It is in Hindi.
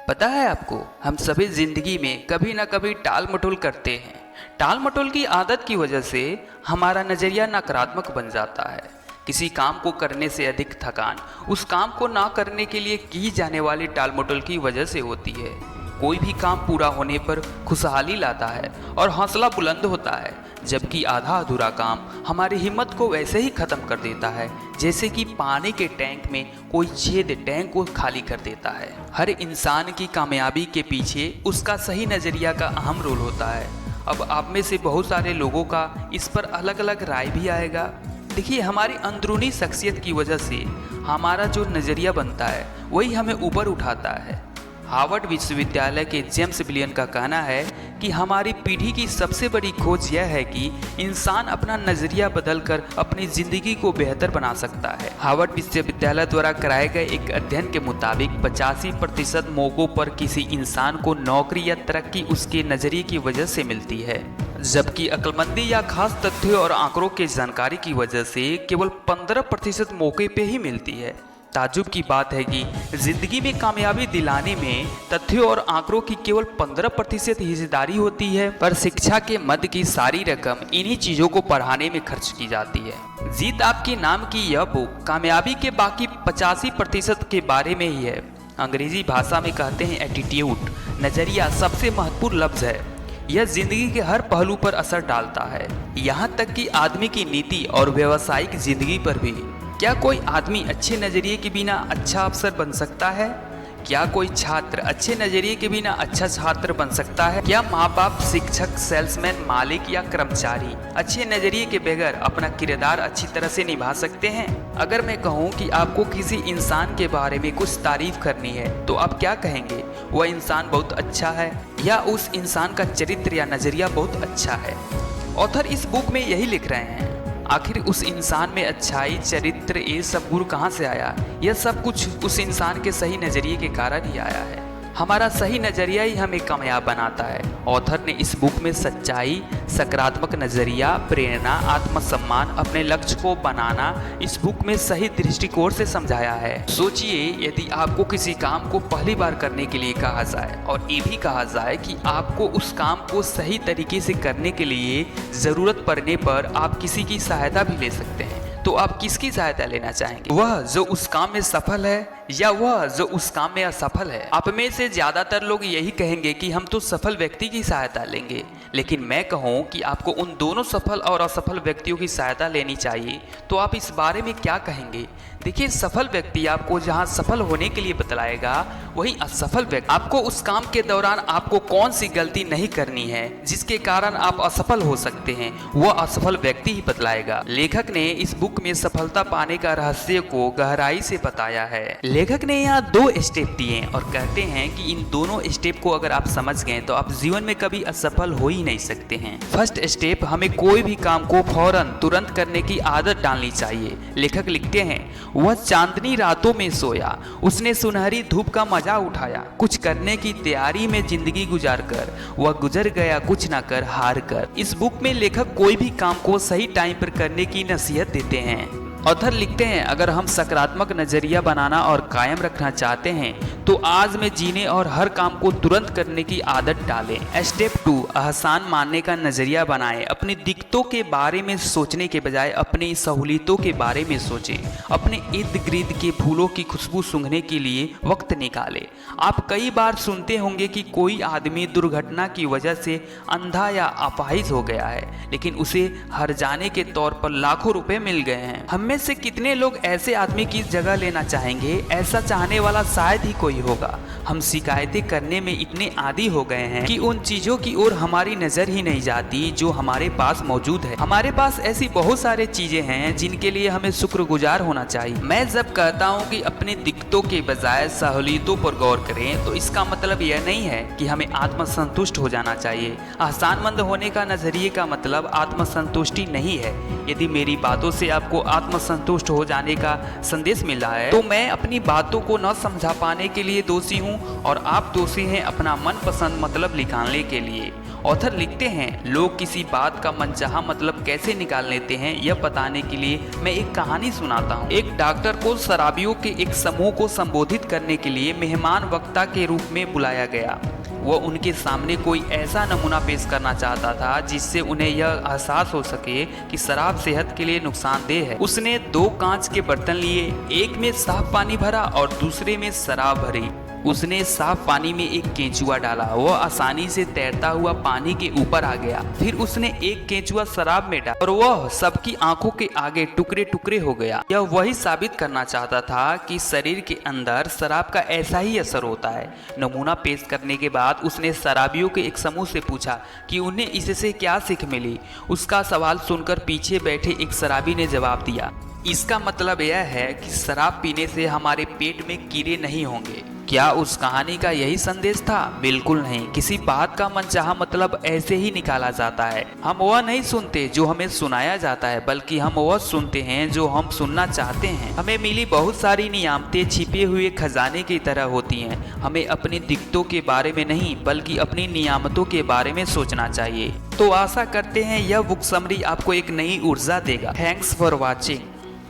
पता है आपको, हम सभी जिंदगी में कभी ना कभी टाल मटोल करते हैं। टाल मटोल की आदत की वजह से हमारा नज़रिया नकारात्मक बन जाता है। किसी काम को करने से अधिक थकान उस काम को ना करने के लिए की जाने वाली टाल मटोल की वजह से होती है। कोई भी काम पूरा होने पर खुशहाली लाता है और हौसला बुलंद होता है, जबकि आधा अधूरा काम हमारी हिम्मत को वैसे ही ख़त्म कर देता है जैसे कि पानी के टैंक में कोई छेद टैंक को खाली कर देता है। हर इंसान की कामयाबी के पीछे उसका सही नज़रिया का अहम रोल होता है। अब आप में से बहुत सारे लोगों का इस पर अलग अलग राय भी आएगा। देखिए, हमारी अंदरूनी शख्सियत की वजह से हमारा जो नज़रिया बनता है वही हमें ऊपर उठाता है। हार्वर्ड विश्वविद्यालय के जेम्स बिलियन का कहना है कि हमारी पीढ़ी की सबसे बड़ी खोज यह है कि इंसान अपना नज़रिया बदलकर अपनी ज़िंदगी को बेहतर बना सकता है। हार्वर्ड विश्वविद्यालय द्वारा कराए गए एक अध्ययन के मुताबिक 85% मौक़ों पर किसी इंसान को नौकरी या तरक्की उसके नज़रिए की वजह से मिलती है, जबकि अक्लमंदी या खास तथ्यों और आंकड़ों की जानकारी की वजह से केवल 15% मौके पे ही मिलती है। ताज्जुब की बात है कि जिंदगी में कामयाबी दिलाने में तथ्यों और आंकड़ों की केवल 15% हिस्सेदारी होती है, पर शिक्षा के मद की सारी रकम इन्हीं चीजों को पढ़ाने में खर्च की जाती है। जीत आपके नाम की यह बुक कामयाबी के बाकी 85% के बारे में ही है। अंग्रेजी भाषा में कहते हैं एटीट्यूड। नजरिया सबसे महत्वपूर्ण लफ्ज है। यह जिंदगी के हर पहलू पर असर डालता है, यहाँ तक कि आदमी की नीति और व्यावसायिक जिंदगी पर भी। क्या कोई आदमी अच्छे नज़रिए के बिना अच्छा अफसर बन सकता है? क्या कोई छात्र अच्छे नज़रिए के बिना अच्छा छात्र बन सकता है? क्या माँ बाप, शिक्षक, सेल्समैन, मालिक या कर्मचारी अच्छे नज़रिए के बगैर अपना किरदार अच्छी तरह से निभा सकते हैं? अगर मैं कहूँ कि आपको किसी इंसान के बारे में कुछ तारीफ करनी है तो आप क्या कहेंगे? वह इंसान बहुत अच्छा है या उस इंसान का चरित्र या नज़रिया बहुत अच्छा है? ऑथर इस बुक में यही लिख रहे हैं। आखिर उस इंसान में अच्छाई, चरित्र, ये सब गुण कहाँ से आया? यह सब कुछ उस इंसान के सही नज़रिए के कारण ही आया है। हमारा सही नज़रिया ही हमें कामयाब बनाता है। ऑथर ने इस बुक में सच्चाई, सकारात्मक नज़रिया, प्रेरणा, आत्मसम्मान, अपने लक्ष्य को बनाना इस बुक में सही दृष्टिकोण से समझाया है। सोचिए, यदि आपको किसी काम को पहली बार करने के लिए कहा जाए और ये भी कहा जाए कि आपको उस काम को सही तरीके से करने के लिए ज़रूरत पड़ने पर आप किसी की सहायता भी ले सकते हैं, तो आप किसकी सहायता लेना चाहेंगे? वह जो उस काम में सफल है या वह जो उस काम में असफल है? आप में से ज्यादातर लोग यही कहेंगे कि हम तो सफल व्यक्ति की सहायता लेंगे, लेकिन मैं कहूं कि आपको उन दोनों सफल और असफल व्यक्तियों की सहायता लेनी चाहिए, तो आप इस बारे में क्या कहेंगे? देखिए, सफल व्यक्ति आपको जहां सफल होने के लिए बतलाएगा, वहीं असफल व्यक्ति आपको उस काम के दौरान आपको कौन सी गलती नहीं करनी है जिसके कारण आप असफल हो सकते हैं, वह असफल व्यक्ति ही बतलाएगा। लेखक ने इस बुक में सफलता पाने का रहस्य को गहराई से बताया है। लेखक ने यहाँ 2 स्टेप दिए और कहते हैं कि इन दोनों स्टेप को अगर आप समझ गए तो आप जीवन में कभी असफल हो ही नहीं सकते हैं। फर्स्ट स्टेप, हमें कोई भी काम को फौरन तुरंत करने की आदत डालनी चाहिए। लेखक लिखते हैं, वह चांदनी रातों में सोया, उसने सुनहरी धूप का मजा उठाया, कुछ करने की तैयारी में जिंदगी गुजार कर वह गुजर गया कुछ ना कर हार कर। इस बुक में लेखक कोई भी काम को सही टाइम पर करने की नसीहत देते हैं। ऑथर लिखते हैं, अगर हम सकारात्मक नज़रिया बनाना और कायम रखना चाहते हैं तो आज में जीने और हर काम को तुरंत करने की आदत डालें। स्टेप 2, आसान मानने का नज़रिया बनाएं। अपनी दिक्कतों के बारे में सोचने के बजाय अपनी सहूलियतों के बारे में सोचें। अपने इर्द गिर्द के फूलों की खुशबू सूंघने के लिए वक्त निकालें। आप कई बार सुनते होंगे कि कोई आदमी दुर्घटना की वजह से अंधा या अपाहिज हो गया है, लेकिन उसे हर जाने के तौर पर लाखों रुपए मिल गए हैं। हम में से कितने लोग ऐसे आदमी की जगह लेना चाहेंगे? ऐसा चाहने वाला शायद ही कोई होगा। हम शिकायतें करने में इतने आदी हो गए हैं कि उन चीजों की ओर हमारी नजर ही नहीं जाती जो हमारे पास मौजूद है। हमारे पास ऐसी बहुत सारी चीजें हैं जिनके लिए हमें शुक्रगुजार होना चाहिए। मैं जब कहता हूँ कि अपनी दिक्कतों के बजाय सहूलियतों पर गौर करें, तो इसका मतलब यह नहीं है कि हमें आत्मसंतुष्ट हो जाना चाहिए। आसानमंद होने का नजरिए का मतलब आत्मसंतुष्टि नहीं है। यदि मेरी बातों से आपको आत्मसंतुष्टि संतुष्ट हो जाने का संदेश मिला है, तो मैं अपनी बातों को न समझा पाने के लिए दोषी हूँ और आप दोषी हैं अपना मनपसंद मतलब निकालने के लिए। ऑथर लिखते हैं, लोग किसी बात का मनचाहा मतलब कैसे निकाल लेते हैं यह बताने के लिए मैं एक कहानी सुनाता हूँ। एक डॉक्टर को शराबियों के एक समूह को संबोधित करने के लिए मेहमान वक्ता के रूप में बुलाया गया। वह उनके सामने कोई ऐसा नमूना पेश करना चाहता था जिससे उन्हें यह एहसास हो सके कि शराब सेहत के लिए नुकसानदेह है। उसने 2 कांच के बर्तन लिए, एक में साफ पानी भरा और दूसरे में शराब भरी। उसने साफ पानी में एक केंचुआ डाला, वह आसानी से तैरता हुआ पानी के ऊपर आ गया। फिर उसने एक केंचुआ शराब में डाला और वह सबकी आंखों के आगे टुकड़े टुकड़े हो गया। यह वही साबित करना चाहता था कि शरीर के अंदर शराब का ऐसा ही असर होता है। नमूना पेश करने के बाद उसने शराबियों के एक समूह से पूछा कि उन्हें इससे क्या सीख मिली। उसका सवाल सुनकर पीछे बैठे एक शराबी ने जवाब दिया, इसका मतलब यह है कि शराब पीने से हमारे पेट में कीड़े नहीं होंगे। क्या उस कहानी का यही संदेश था? बिल्कुल नहीं। किसी बात का मनचाहा मतलब ऐसे ही निकाला जाता है। हम वह नहीं सुनते जो हमें सुनाया जाता है, बल्कि हम वह सुनते हैं जो हम सुनना चाहते हैं। हमें मिली बहुत सारी नियामतें छिपे हुए खजाने की तरह होती हैं। हमें अपनी दिक्कतों के बारे में नहीं बल्कि अपनी नियामतों के बारे में सोचना चाहिए। तो आशा करते हैं यह बुक समरी आपको एक नई ऊर्जा देगा। Thanks for watching.